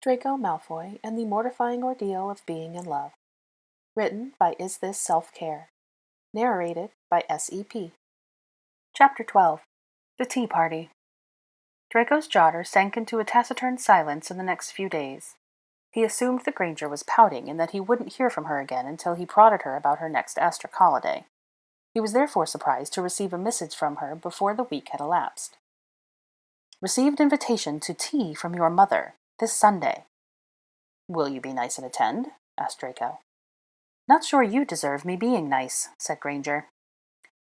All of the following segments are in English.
Draco Malfoy and the Mortifying Ordeal of Being in Love. Written by isthisselfcare. Narrated by S.E.P. Chapter 12. The Tea Party. Draco's daughter sank into a taciturn silence in the next few days. He assumed that Granger was pouting and that he wouldn't hear from her again until he prodded her about her next Astric holiday. He was therefore surprised to receive a message from her before the week had elapsed. Received invitation to tea from your mother, this Sunday. Will you be nice and attend? Asked Draco. Not sure you deserve me being nice, said Granger.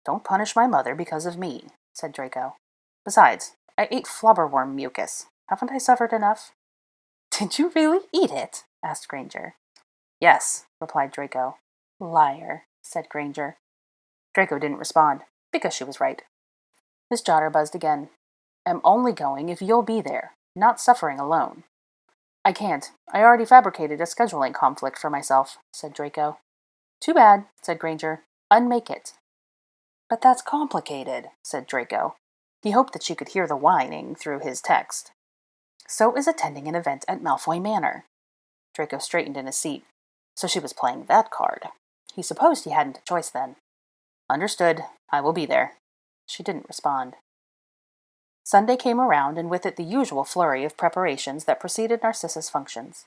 Don't punish my mother because of me, said Draco. Besides, I ate flubberworm mucus. Haven't I suffered enough? Did you really eat it? Asked Granger. Yes, replied Draco. Liar, said Granger. Draco didn't respond, because she was right. His daughter buzzed again. Am only going if you'll be there, not suffering alone. I can't. I already fabricated a scheduling conflict for myself, said Draco. Too bad, said Granger. Unmake it. But that's complicated, said Draco. He hoped that she could hear the whining through his text. So is attending an event at Malfoy Manor. Draco straightened in his seat. So she was playing that card. He supposed he hadn't a choice then. Understood. I will be there. She didn't respond. Sunday came around, and with it the usual flurry of preparations that preceded Narcissa's functions.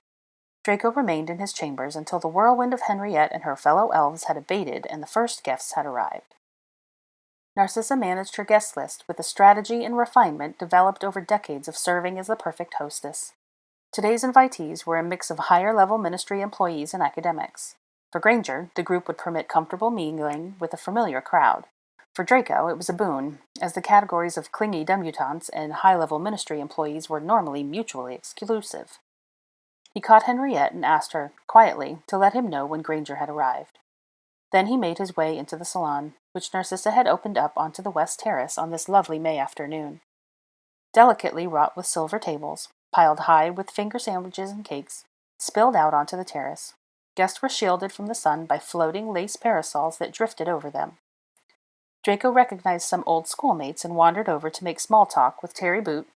Draco remained in his chambers until the whirlwind of Henriette and her fellow elves had abated and the first guests had arrived. Narcissa managed her guest list with a strategy and refinement developed over decades of serving as the perfect hostess. Today's invitees were a mix of higher-level ministry employees and academics. For Granger, the group would permit comfortable mingling with a familiar crowd. For Draco, it was a boon, as the categories of clingy debutantes and high-level ministry employees were normally mutually exclusive. He caught Henriette and asked her, quietly, to let him know when Granger had arrived. Then he made his way into the salon, which Narcissa had opened up onto the west terrace on this lovely May afternoon. Delicately wrought with silver tables, piled high with finger sandwiches and cakes, spilled out onto the terrace. Guests were shielded from the sun by floating lace parasols that drifted over them. Draco recognized some old schoolmates and wandered over to make small talk with Terry Boot,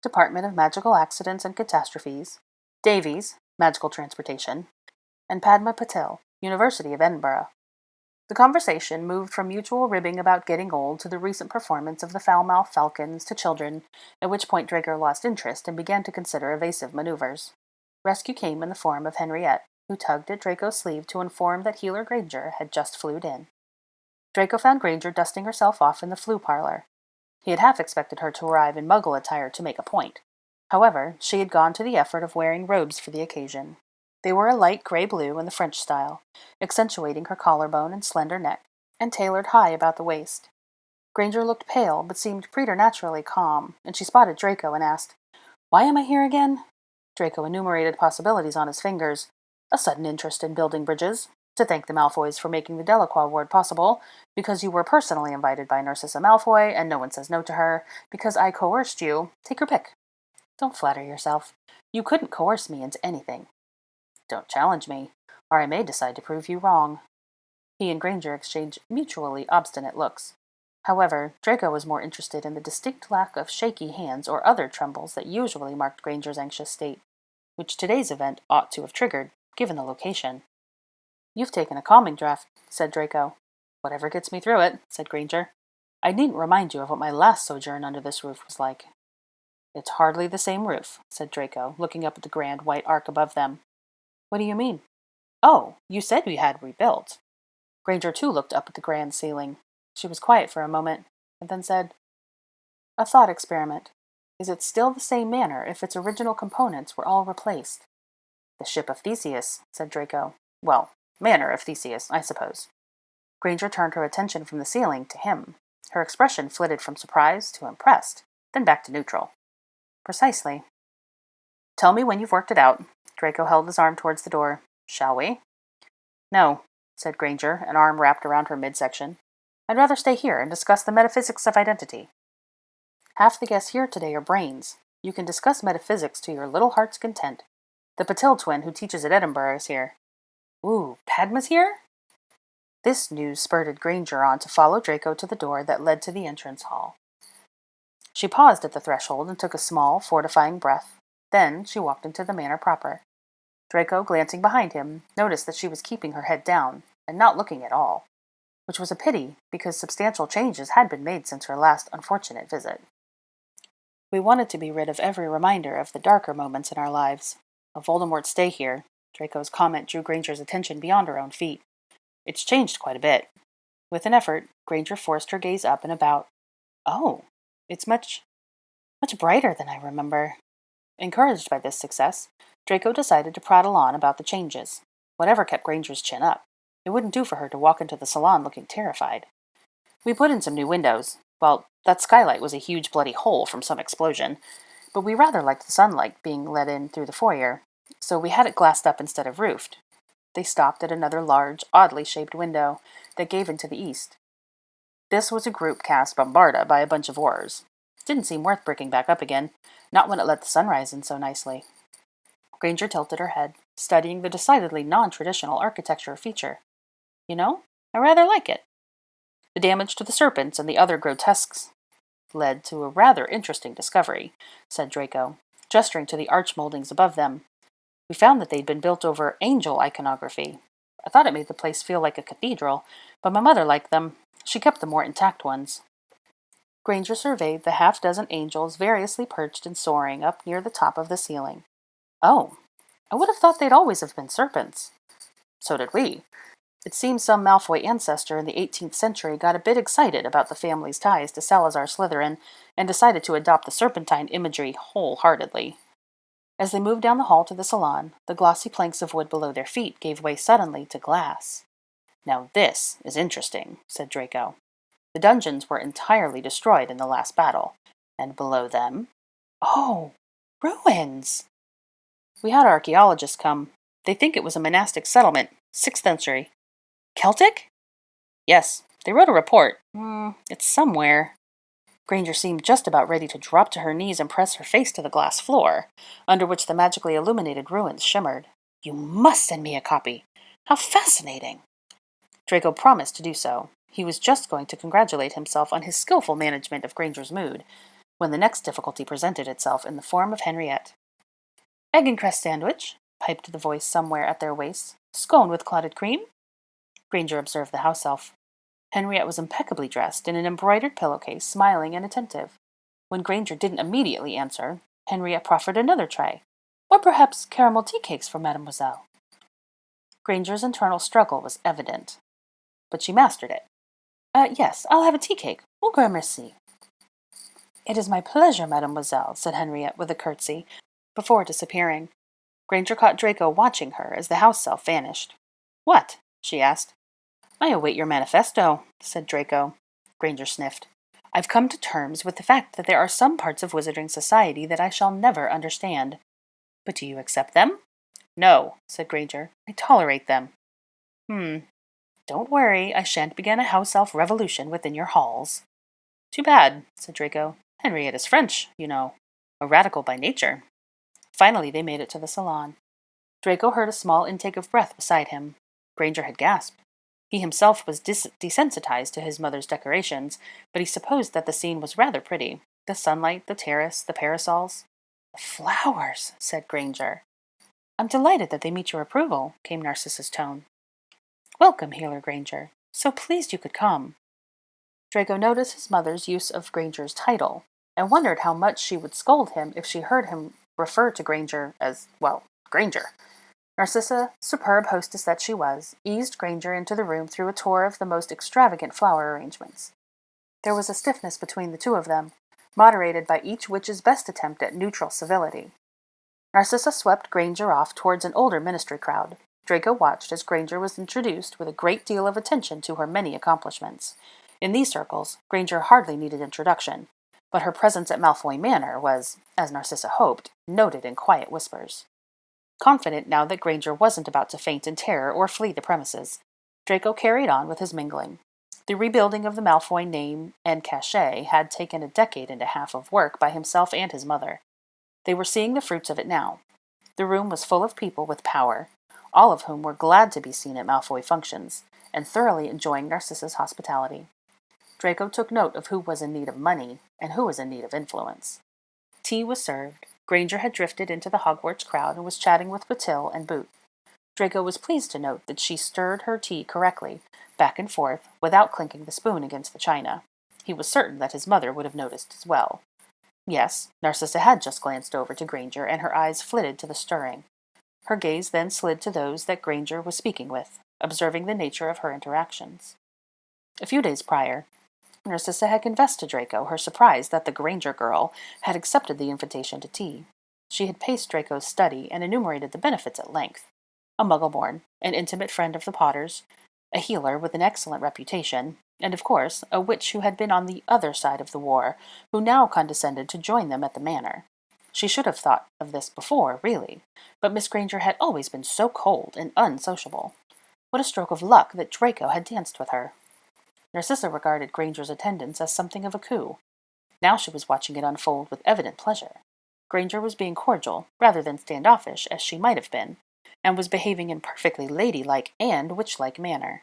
Department of Magical Accidents and Catastrophes, Davies, Magical Transportation, and Padma Patel, University of Edinburgh. The conversation moved from mutual ribbing about getting old to the recent performance of the foul-mouthed falcons to children, at which point Draco lost interest and began to consider evasive maneuvers. Rescue came in the form of Henriette, who tugged at Draco's sleeve to inform that Healer Granger had just flued in. Draco found Granger dusting herself off in the flue parlor. He had half expected her to arrive in muggle attire to make a point. However, she had gone to the effort of wearing robes for the occasion. They were a light gray-blue in the French style, accentuating her collarbone and slender neck, and tailored high about the waist. Granger looked pale, but seemed preternaturally calm, and she spotted Draco and asked, Why am I here again? Draco enumerated possibilities on his fingers. A sudden interest in building bridges, to thank the Malfoys for making the Delacroix Ward possible, because you were personally invited by Narcissa Malfoy, and no one says no to her, because I coerced you. Take your pick. Don't flatter yourself. You couldn't coerce me into anything. Don't challenge me, or I may decide to prove you wrong. He and Granger exchanged mutually obstinate looks. However, Draco was more interested in the distinct lack of shaky hands or other trembles that usually marked Granger's anxious state, which today's event ought to have triggered, given the location. You've taken a calming draught, said Draco. Whatever gets me through it, said Granger. I needn't remind you of what my last sojourn under this roof was like. It's hardly the same roof, said Draco, looking up at the grand white arc above them. What do you mean? Oh, you said we had rebuilt. Granger too looked up at the grand ceiling. She was quiet for a moment, and then said, A thought experiment. Is it still the same manor if its original components were all replaced? The ship of Theseus, said Draco. Well, manor of Theseus, I suppose. Granger turned her attention from the ceiling to him. Her expression flitted from surprise to impressed, then back to neutral. Precisely. Tell me when you've worked it out. Draco held his arm towards the door. Shall we? No, said Granger, an arm wrapped around her midsection. I'd rather stay here and discuss the metaphysics of identity. Half the guests here today are brains. You can discuss metaphysics to your little heart's content. The Patil twin who teaches at Edinburgh is here. Ooh, Padma's here? This news spurred Granger on to follow Draco to the door that led to the entrance hall. She paused at the threshold and took a small, fortifying breath. Then she walked into the manor proper. Draco, glancing behind him, noticed that she was keeping her head down and not looking at all, which was a pity because substantial changes had been made since her last unfortunate visit. We wanted to be rid of every reminder of the darker moments in our lives. Of Voldemort's stay here, Draco's comment drew Granger's attention beyond her own feet. It's changed quite a bit. With an effort, Granger forced her gaze up and about. Oh, it's much brighter than I remember. Encouraged by this success, Draco decided to prattle on about the changes. Whatever kept Granger's chin up. It wouldn't do for her to walk into the salon looking terrified. We put in some new windows. Well, that skylight was a huge bloody hole from some explosion, but we rather liked the sunlight being let in through the foyer, so we had it glassed up instead of roofed. They stopped at another large, oddly shaped window that gave into the east. This was a group cast bombarda by a bunch of horrors. Didn't seem worth bricking back up again, not when it let the sunrise in so nicely. Granger tilted her head, studying the decidedly non-traditional architecture feature. You know, I rather like it. The damage to the serpents and the other grotesques led to a rather interesting discovery, said Draco, gesturing to the arch moldings above them. We found that they'd been built over angel iconography. I thought it made the place feel like a cathedral, but my mother liked them. She kept the more intact ones. Granger surveyed the half-dozen angels variously perched and soaring up near the top of the ceiling. Oh, I would have thought they'd always have been serpents. So did we. It seems some Malfoy ancestor in the 18th century got a bit excited about the family's ties to Salazar Slytherin and decided to adopt the serpentine imagery wholeheartedly. As they moved down the hall to the salon, the glossy planks of wood below their feet gave way suddenly to glass. Now this is interesting, said Draco. The dungeons were entirely destroyed in the last battle, and below them... Oh, ruins! We had archaeologists come. They think it was a monastic settlement, 6th century. Celtic? Yes, they wrote a report. It's somewhere. Granger seemed just about ready to drop to her knees and press her face to the glass floor, under which the magically illuminated ruins shimmered. You must send me a copy. How fascinating! Draco promised to do so. He was just going to congratulate himself on his skillful management of Granger's mood, when the next difficulty presented itself in the form of Henriette. Egg and cress sandwich, piped the voice somewhere at their waists. Scone with clotted cream? Granger observed the house elf. Henriette was impeccably dressed in an embroidered pillowcase, smiling and attentive. When Granger didn't immediately answer, Henriette proffered another tray. Or perhaps caramel tea cakes for mademoiselle. Granger's internal struggle was evident, but she mastered it. Yes, I'll have a tea cake. Au grand merci. It is my pleasure, mademoiselle, said Henriette with a curtsy, before disappearing. Granger caught Draco watching her as the house elf vanished. What? She asked. I await your manifesto, said Draco. Granger sniffed. I've come to terms with the fact that there are some parts of Wizarding Society that I shall never understand. But do you accept them? No, said Granger. I tolerate them. Don't worry, I shan't begin a house elf revolution within your halls. Too bad, said Draco. Henriette is French, you know. A radical by nature. Finally they made it to the salon. Draco heard a small intake of breath beside him. Granger had gasped. He himself was desensitized to his mother's decorations, but he supposed that the scene was rather pretty. The sunlight, the terrace, the parasols. The flowers, said Granger. I'm delighted that they meet your approval, came Narcissa's tone. Welcome, Healer Granger. So pleased you could come. Draco noticed his mother's use of Granger's title, and wondered how much she would scold him if she heard him refer to Granger as, well, Granger. Narcissa, superb hostess that she was, eased Granger into the room through a tour of the most extravagant flower arrangements. There was a stiffness between the two of them, moderated by each witch's best attempt at neutral civility. Narcissa swept Granger off towards an older ministry crowd. Draco watched as Granger was introduced with a great deal of attention to her many accomplishments. In these circles, Granger hardly needed introduction, but her presence at Malfoy Manor was, as Narcissa hoped, noted in quiet whispers. Confident now that Granger wasn't about to faint in terror or flee the premises, Draco carried on with his mingling. The rebuilding of the Malfoy name and cachet had taken a decade and a half of work by himself and his mother. They were seeing the fruits of it now. The room was full of people with power, all of whom were glad to be seen at Malfoy functions, and thoroughly enjoying Narcissa's hospitality. Draco took note of who was in need of money and who was in need of influence. Tea was served, Granger had drifted into the Hogwarts crowd and was chatting with Batil and Boot. Draco was pleased to note that she stirred her tea correctly, back and forth, without clinking the spoon against the china. He was certain that his mother would have noticed as well. Yes, Narcissa had just glanced over to Granger, and her eyes flitted to the stirring. Her gaze then slid to those that Granger was speaking with, observing the nature of her interactions. A few days prior, Narcissa had confessed to Draco her surprise that the Granger girl had accepted the invitation to tea. She had paced Draco's study and enumerated the benefits at length. A Muggleborn, an intimate friend of the Potters, a healer with an excellent reputation, and, of course, a witch who had been on the other side of the war, who now condescended to join them at the manor. She should have thought of this before, really, but Miss Granger had always been so cold and unsociable. What a stroke of luck that Draco had danced with her. Narcissa regarded Granger's attendance as something of a coup. Now she was watching it unfold with evident pleasure. Granger was being cordial, rather than standoffish, as she might have been, and was behaving in perfectly ladylike and witch-like manner.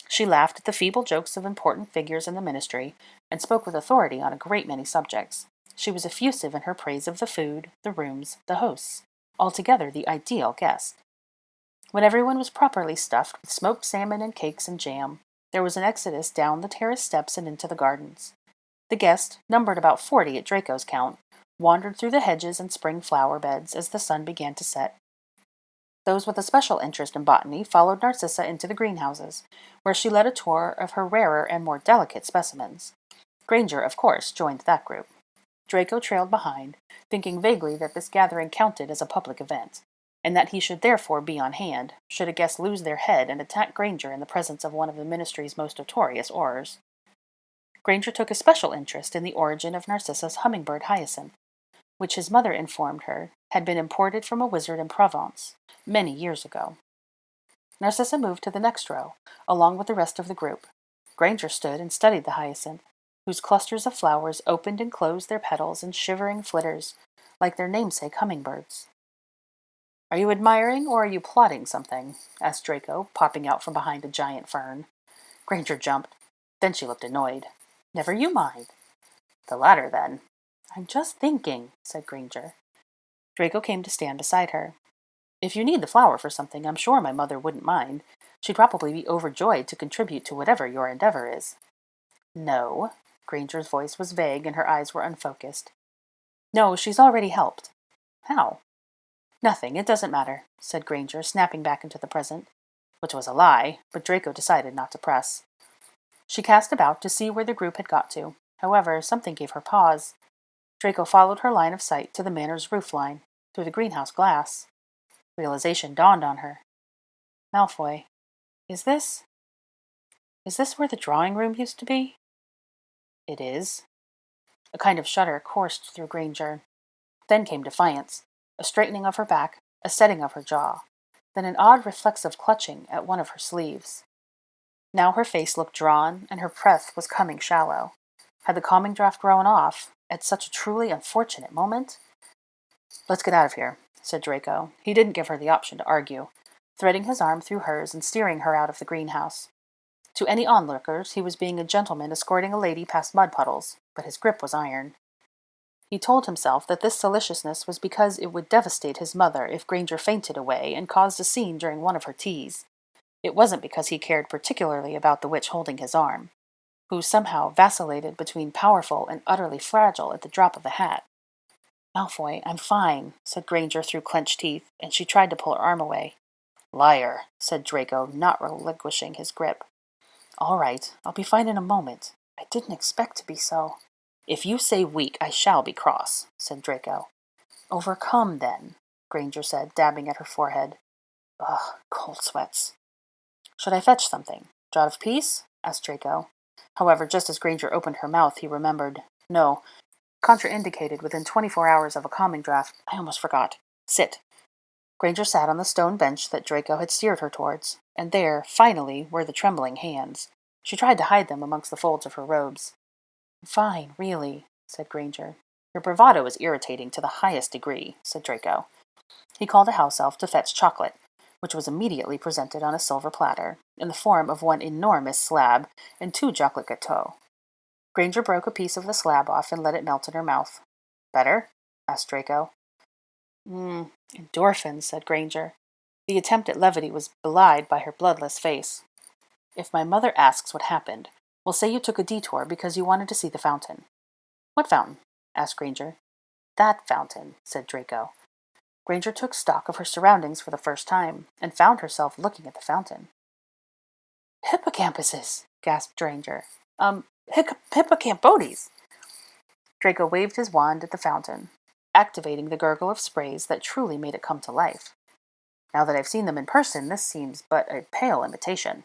She laughed at the feeble jokes of important figures in the ministry, and spoke with authority on a great many subjects. She was effusive in her praise of the food, the rooms, the hosts, altogether the ideal guest. When everyone was properly stuffed with smoked salmon and cakes and jam, there was an exodus down the terrace steps and into the gardens. The guest, numbered about 40 at Draco's count, wandered through the hedges and spring flower beds as the sun began to set. Those with a special interest in botany followed Narcissa into the greenhouses, where she led a tour of her rarer and more delicate specimens. Granger, of course, joined that group. Draco trailed behind, thinking vaguely that this gathering counted as a public event, and that he should therefore be on hand, should a guest lose their head and attack Granger in the presence of one of the ministry's most notorious Aurors. Granger took a special interest in the origin of Narcissa's hummingbird hyacinth, which his mother informed her had been imported from a wizard in Provence many years ago. Narcissa moved to the next row, along with the rest of the group. Granger stood and studied the hyacinth, whose clusters of flowers opened and closed their petals in shivering flitters, like their namesake hummingbirds. "Are you admiring, or are you plotting something?" asked Draco, popping out from behind a giant fern. Granger jumped. Then she looked annoyed. "Never you mind." "The latter, then." "I'm just thinking," said Granger. Draco came to stand beside her. "If you need the flower for something, I'm sure my mother wouldn't mind. She'd probably be overjoyed to contribute to whatever your endeavor is." "No." Granger's voice was vague and her eyes were unfocused. "No, she's already helped." "How?" "Nothing, it doesn't matter," said Granger, snapping back into the present. Which was a lie, but Draco decided not to press. She cast about to see where the group had got to. However, something gave her pause. Draco followed her line of sight to the manor's roof line, through the greenhouse glass. Realization dawned on her. "Malfoy, is this where the drawing room used to be?" "It is." A kind of shudder coursed through Granger. Then came defiance, a straightening of her back, a setting of her jaw, then an odd reflexive clutching at one of her sleeves. Now her face looked drawn, and her breath was coming shallow. Had the calming draught worn off at such a truly unfortunate moment? "Let's get out of here," said Draco. He didn't give her the option to argue, threading his arm through hers and steering her out of the greenhouse. To any onlookers, he was being a gentleman escorting a lady past mud puddles, but his grip was iron. He told himself that this solicitousness was because it would devastate his mother if Granger fainted away and caused a scene during one of her teas. It wasn't because he cared particularly about the witch holding his arm, who somehow vacillated between powerful and utterly fragile at the drop of a hat. "Malfoy, I'm fine," said Granger through clenched teeth, and she tried to pull her arm away. "Liar," said Draco, not relinquishing his grip. "All right, I'll be fine in a moment. I didn't expect to be so." "If you say weak, I shall be cross," said Draco. "Overcome, then," Granger said, dabbing at her forehead. "Ugh, cold sweats." "Should I fetch something? Draught of peace?" asked Draco. However, just as Granger opened her mouth, he remembered. "No. Contraindicated within 24 hours of a calming draught. I almost forgot. Sit." Granger sat on the stone bench that Draco had steered her towards, and there, finally, were the trembling hands. She tried to hide them amongst the folds of her robes. "Fine, really," said Granger. "Your bravado is irritating to the highest degree," said Draco. He called a house elf to fetch chocolate, which was immediately presented on a silver platter, in the form of one enormous slab and 2 chocolate gâteaux. Granger broke a piece of the slab off and let it melt in her mouth. "Better?" asked Draco. Endorphins, said Granger. The attempt at levity was belied by her bloodless face. If my mother asks what happened, we'll say you took a detour because you wanted to see the fountain. What fountain? Asked Granger. That fountain, said Draco. Granger took stock of her surroundings for the first time, and found herself looking at the fountain. Hippocampuses, gasped Granger. Hippocampodes. Draco waved his wand at the fountain, activating the gurgle of sprays that truly made it come to life. Now that I've seen them in person, this seems but a pale imitation.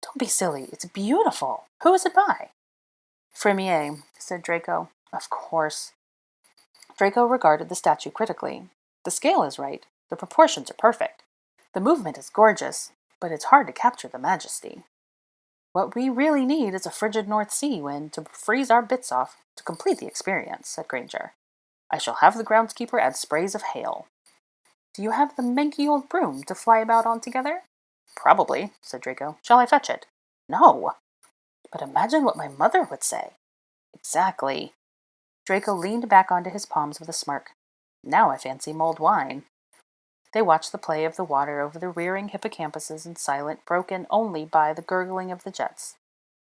Don't be silly, it's beautiful. Who is it by? Fremier, said Draco. Of course. Draco regarded the statue critically. The scale is right, the proportions are perfect. The movement is gorgeous, but it's hard to capture the majesty. What we really need is a frigid North Sea wind to freeze our bits off to complete the experience, said Granger. I shall have the groundskeeper add sprays of hail. Do you have the manky old broom to fly about on together? Probably, said Draco. Shall I fetch it? No. But imagine what my mother would say. Exactly. Draco leaned back onto his palms with a smirk. Now I fancy mulled wine. They watched the play of the water over the rearing hippocampuses in silence broken only by the gurgling of the jets.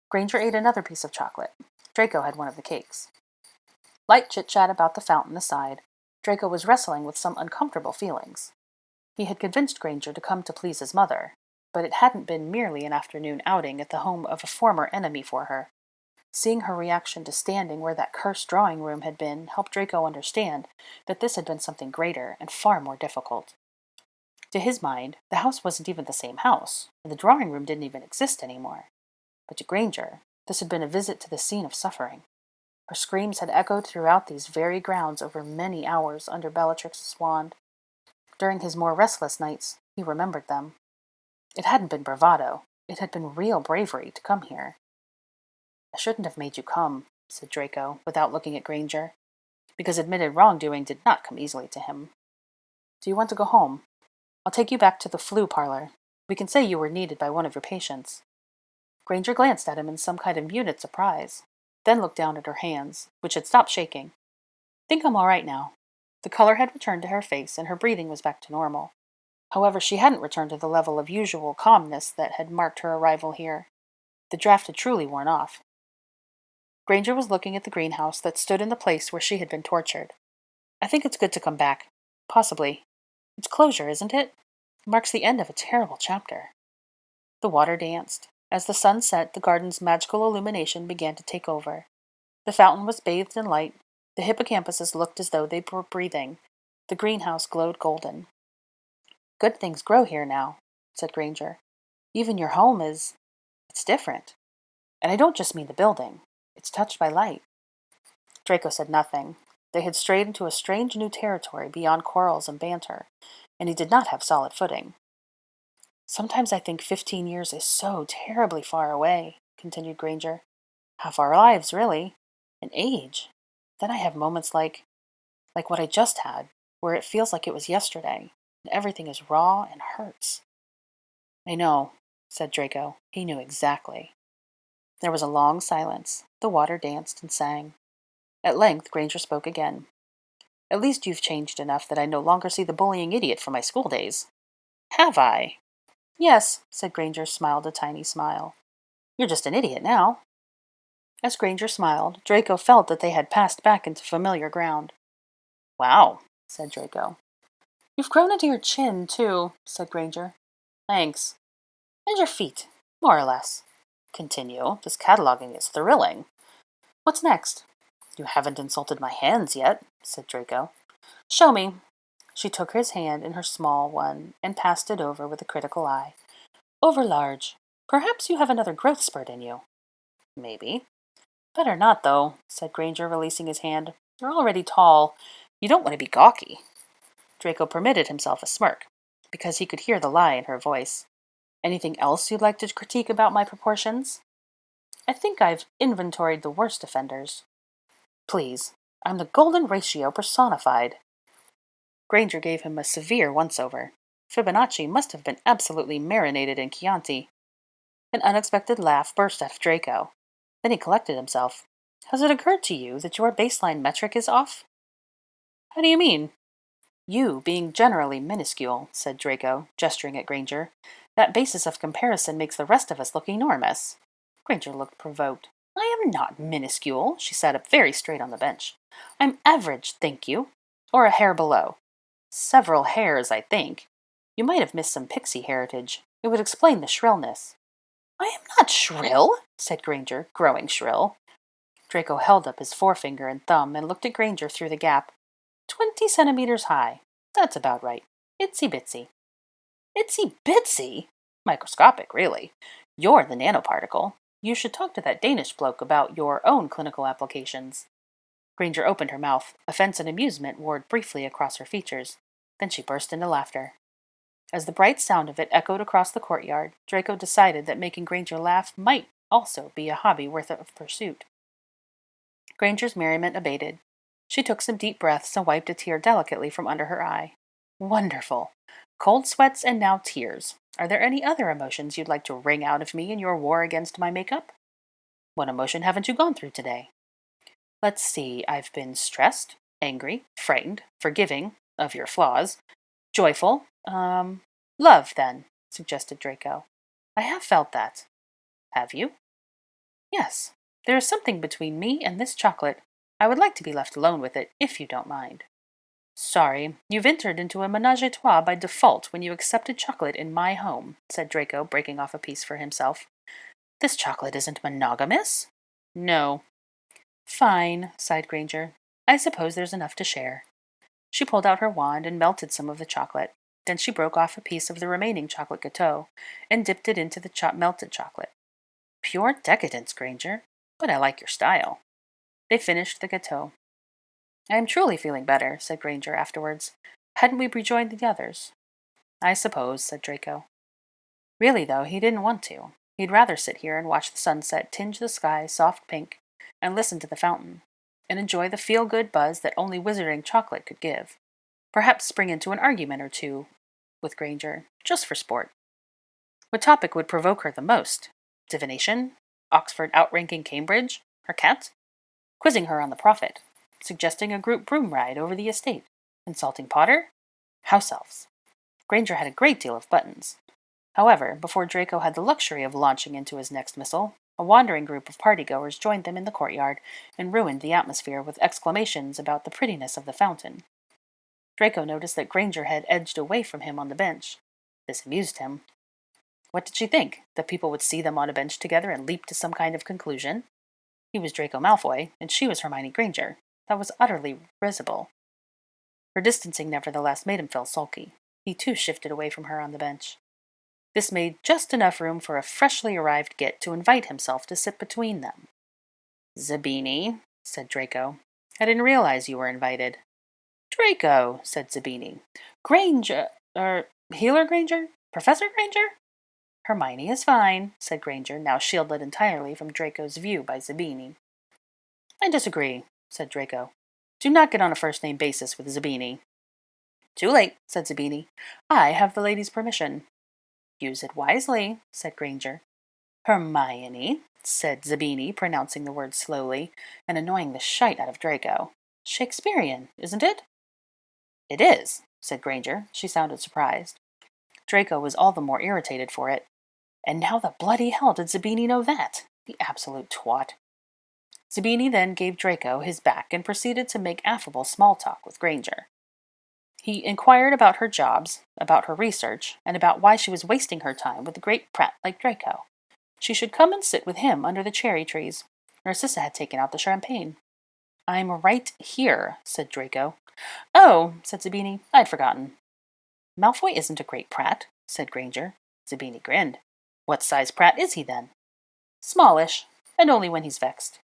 Granger ate another piece of chocolate. Draco had one of the cakes. Light chit-chat about the fountain aside, Draco was wrestling with some uncomfortable feelings. He had convinced Granger to come to please his mother, but it hadn't been merely an afternoon outing at the home of a former enemy for her. Seeing her reaction to standing where that cursed drawing room had been helped Draco understand that this had been something greater and far more difficult. To his mind, the house wasn't even the same house, and the drawing room didn't even exist anymore. But to Granger, this had been a visit to the scene of suffering. Her screams had echoed throughout these very grounds over many hours under Bellatrix's wand. During his more restless nights, he remembered them. It hadn't been bravado. It had been real bravery to come here. I shouldn't have made you come, said Draco, without looking at Granger, because admitted wrongdoing did not come easily to him. Do you want to go home? I'll take you back to the flu parlor. We can say you were needed by one of your patients. Granger glanced at him in some kind of muted surprise, then looked down at her hands, which had stopped shaking. Think I'm all right now. The color had returned to her face, and her breathing was back to normal. However, she hadn't returned to the level of usual calmness that had marked her arrival here. The draft had truly worn off. Granger was looking at the greenhouse that stood in the place where she had been tortured. I think it's good to come back. Possibly. It's closure, isn't it? It marks the end of a terrible chapter. The water danced. As the sun set, the garden's magical illumination began to take over. The fountain was bathed in light. The hippocampuses looked as though they were breathing. The greenhouse glowed golden. Good things grow here now, said Granger. Even your home it's different. And I don't just mean the building. It's touched by light. Draco said nothing. They had strayed into a strange new territory beyond quarrels and banter, and he did not have solid footing. Sometimes I think 15 years is so terribly far away, continued Granger. Half our lives, really. An age. Then I have moments like what I just had, where it feels like it was yesterday, and everything is raw and hurts. I know, said Draco. He knew exactly. There was a long silence. The water danced and sang. At length, Granger spoke again. At least you've changed enough that I no longer see the bullying idiot from my school days. Have I? Yes, said Granger, smiled a tiny smile. You're just an idiot now. As Granger smiled, Draco felt that they had passed back into familiar ground. Wow, said Draco. You've grown into your chin, too, said Granger. Thanks. And your feet, more or less. Continue. This cataloging is thrilling. What's next? You haven't insulted my hands yet, said Draco. Show me. She took his hand in her small one and passed it over with a critical eye. Overlarge. Perhaps you have another growth spurt in you. Maybe. Better not, though, said Granger, releasing his hand. You're already tall. You don't want to be gawky. Draco permitted himself a smirk, because he could hear the lie in her voice. Anything else you'd like to critique about my proportions? I think I've inventoried the worst offenders. Please, I'm the golden ratio personified. Granger gave him a severe once-over. Fibonacci must have been absolutely marinated in Chianti. An unexpected laugh burst out of Draco. Then he collected himself. Has it occurred to you that your baseline metric is off? How do you mean? You being generally minuscule, said Draco, gesturing at Granger. That basis of comparison makes the rest of us look enormous. Granger looked provoked. I am not minuscule. She sat up very straight on the bench. I'm average, thank you. Or a hair below. Several hairs, I think. You might have missed some pixie heritage. It would explain the shrillness. I am not shrill, said Granger, growing shrill. Draco held up his forefinger and thumb and looked at Granger through the gap. 20 centimeters high. That's about right. Itsy bitsy. Itsy bitsy? Microscopic, really. You're the nanoparticle. You should talk to that Danish bloke about your own clinical applications. Granger opened her mouth. Offense and amusement warred briefly across her features. Then she burst into laughter. As the bright sound of it echoed across the courtyard, Draco decided that making Granger laugh might also be a hobby worth of pursuit. Granger's merriment abated. She took some deep breaths and wiped a tear delicately from under her eye. Wonderful. Cold sweats and now tears. Are there any other emotions you'd like to wring out of me in your war against my makeup? What emotion haven't you gone through today? Let's see, I've been stressed, angry, frightened, forgiving of your flaws, joyful, love, then, suggested Draco. I have felt that. Have you? Yes. There is something between me and this chocolate. I would like to be left alone with it, if you don't mind. Sorry, you've entered into a menage a trois by default when you accepted chocolate in my home, said Draco, breaking off a piece for himself. This chocolate isn't monogamous? No. Fine, sighed Granger. I suppose there's enough to share. She pulled out her wand and melted some of the chocolate. Then she broke off a piece of the remaining chocolate gâteau and dipped it into the melted chocolate. Pure decadence, Granger, but I like your style. They finished the gâteau. I am truly feeling better, said Granger afterwards. Hadn't we rejoined the others? I suppose, said Draco. Really, though, he didn't want to. He'd rather sit here and watch the sunset tinge the sky soft pink, and listen to the fountain, and enjoy the feel-good buzz that only wizarding chocolate could give. Perhaps spring into an argument or two with Granger, just for sport. What topic would provoke her the most? Divination? Oxford outranking Cambridge? Her cat? Quizzing her on the prophet? Suggesting a group broom ride over the estate? Insulting Potter? House elves. Granger had a great deal of buttons. However, before Draco had the luxury of launching into his next missile, a wandering group of partygoers joined them in the courtyard and ruined the atmosphere with exclamations about the prettiness of the fountain. Draco noticed that Granger had edged away from him on the bench. This amused him. What did she think? That people would see them on a bench together and leap to some kind of conclusion? He was Draco Malfoy, and she was Hermione Granger. That was utterly risible. Her distancing, nevertheless, made him feel sulky. He too shifted away from her on the bench. This made just enough room for a freshly arrived git to invite himself to sit between them. Zabini, said Draco. I didn't realize you were invited. Draco, said Zabini. Granger, Healer Granger? Professor Granger? Hermione is fine, said Granger, now shielded entirely from Draco's view by Zabini. I disagree, said Draco. Do not get on a first-name basis with Zabini. Too late, said Zabini. I have the lady's permission. Use it wisely, said Granger. Hermione, said Zabini, pronouncing the word slowly, and annoying the shite out of Draco. Shakespearean, isn't it? It is, said Granger. She sounded surprised. Draco was all the more irritated for it. And how the bloody hell did Zabini know that? The absolute twat. Zabini then gave Draco his back and proceeded to make affable small talk with Granger. He inquired about her jobs, about her research, and about why she was wasting her time with a great prat like Draco. She should come and sit with him under the cherry trees. Narcissa had taken out the champagne. I'm right here, said Draco. Oh, said Zabini, I'd forgotten. Malfoy isn't a great prat, said Granger. Zabini grinned. What size prat is he, then? Smallish, and only when he's vexed.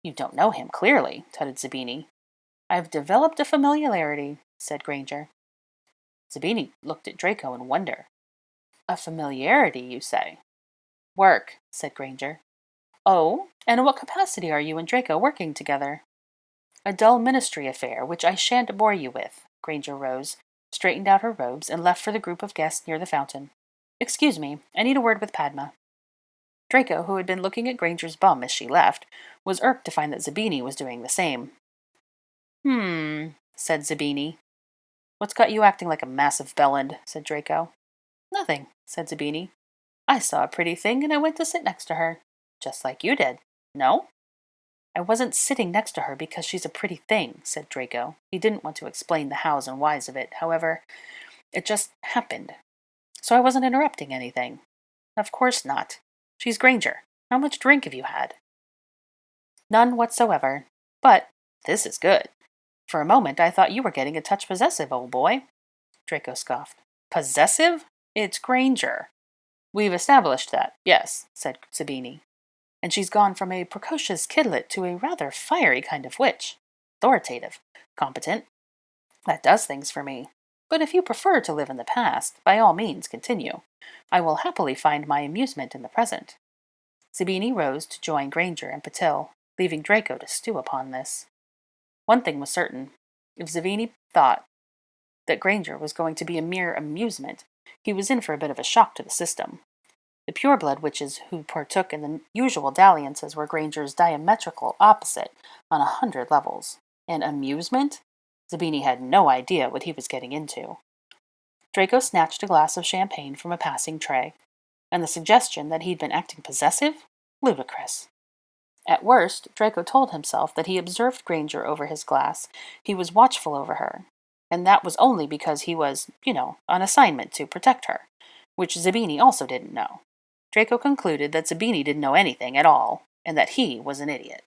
You don't know him, clearly, tutted Zabini. I've developed a familiarity, said Granger. Zabini looked at Draco in wonder. A familiarity, you say? Work, said Granger. Oh, and in what capacity are you and Draco working together? A dull ministry affair, which I shan't bore you with. Granger rose, straightened out her robes, and left for the group of guests near the fountain. Excuse me, I need a word with Padma. Draco, who had been looking at Granger's bum as she left, was irked to find that Zabini was doing the same. Said Zabini. What's got you acting like a massive bellend? Said Draco. Nothing, said Zabini. I saw a pretty thing and I went to sit next to her. Just like you did. No? I wasn't sitting next to her because she's a pretty thing, said Draco. He didn't want to explain the hows and whys of it. However, it just happened. So I wasn't interrupting anything. Of course not. She's Granger. How much drink have you had? None whatsoever. But this is good. For a moment I thought you were getting a touch possessive, old boy. Draco scoffed. Possessive? It's Granger. We've established that, yes, said Zabini. And she's gone from a precocious kidlet to a rather fiery kind of witch. Authoritative. Competent. That does things for me. But if you prefer to live in the past, by all means continue. I will happily find my amusement in the present. Zabini rose to join Granger and Patil, leaving Draco to stew upon this. One thing was certain. If Zabini thought that Granger was going to be a mere amusement, he was in for a bit of a shock to the system. The pureblood witches who partook in the usual dalliances were Granger's diametrical opposite on 100 levels. And amusement? Zabini had no idea what he was getting into. Draco snatched a glass of champagne from a passing tray, and the suggestion that he'd been acting possessive? Ludicrous. At worst, Draco told himself that he observed Granger over his glass. He was watchful over her, and that was only because he was, on assignment to protect her, which Zabini also didn't know. Draco concluded that Zabini didn't know anything at all, and that he was an idiot.